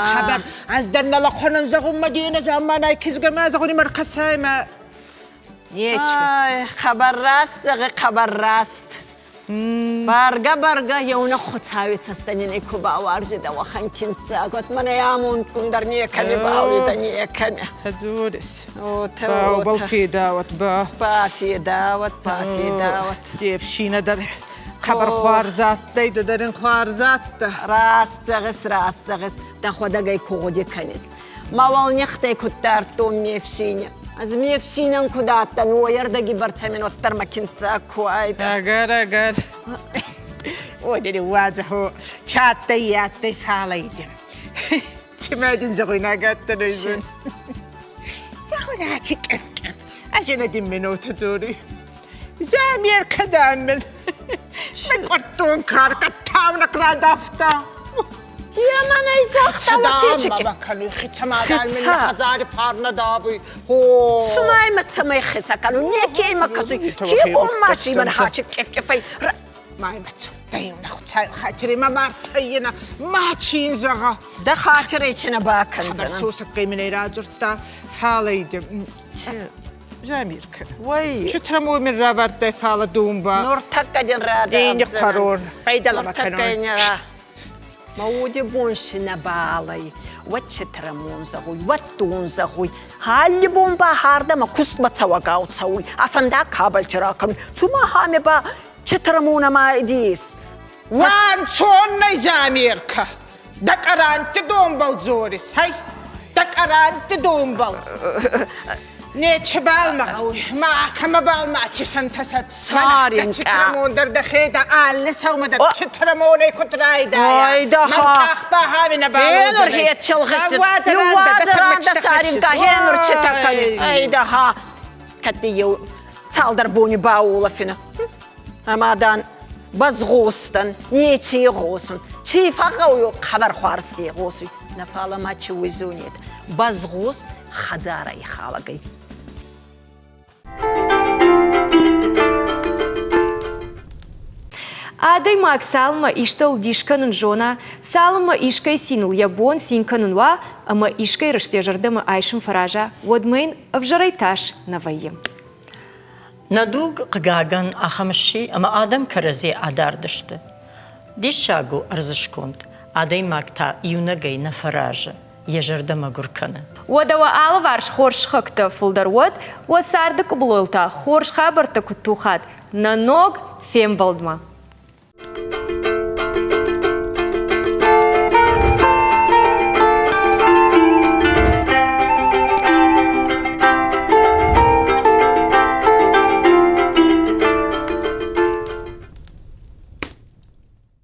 خبر عندنا لقنا زغم مدينة زمان كيزغ ما زغني مركز هاي ما خبر راست برگا یونه خود هاوی تستنی نیکو باور جدا و خن کنت قط من یامون کندر نیکنی باوی دنیا کنه تجورس با بالفی دعوت با فی دعوت دیف شینه در خبر خوارزات دیدو درین خوارزات راست جغس ده خدا گی کوجی کنیس ما وال نخته کتر توم میفشینه أزمي في سينان كداتا نوير دقي برتمين وتر ما كنت أكوايد أجر ودي واجهه شاتي فعليدم كما دنزغينا قد نيزن زغينا كيف أجل دمنو تدوري زامير كدامل مقرطون كاركة تاونك لا دفتا يا ما نيزاختا وتيجك خدام بكلو ختم هذا من خزار فارنا دابي هو سماي ما تسمي ختا كانوا نيكي ما كزي كي ماشي من حاجة كيف ما يبتو دايم ناخد خاطري ما بارتينا ما تشينزغا ده خاطري كنا باكن خبر سوسك قيمني راجرتا فاليد جاميرك وي شو ترمو من رابرت فال دومبا نور تكدين رادة دين قرون فايدة لما كانوا ما ودي بونش نبالي وتشترمون زغوي وتون زغوي هالي بومبا هاردا ما كست بتسوقاو تسوي أفندا كابل تراكم ثم هامي با تشترمون ما إديس وان شون جاميرك دكران تدومبل زوريس هاي دكران تدومبل نيتش بالمغوي ما كم بالما تشسن تسد صارين تشترمون در دخيدا لسه وما در تشترمون كنت رايدا رايدا ما تخباها من بالو هينور هي تشلغست يوادر صارين هينور تشتكني ايدا ها كتيو صالدر بوني باولا فينا امادان بزغوستن نيتشي غوسن شي فقاو خبر خوارس في غوسي نفالا ما تشويزونيت بزغوس خزاري خالقي Адай мак салма иштал дишканын жона, салма ишкай синул ябон синканын ва, ама ишкай раштежардама айшым фаража, водмейн авжарайташ навайым. Надуг قاقن أخمشي أما آدم كرزي عدار دشت ديش شاقو أرزشكوند آداي ماكتا يونغي نفراجة يجردما قركنا ودوا آلوارش خورش خكتا فلدر ود وساردك بلولتا خورش خابرتا كتوخات نانوغ فيم بلدما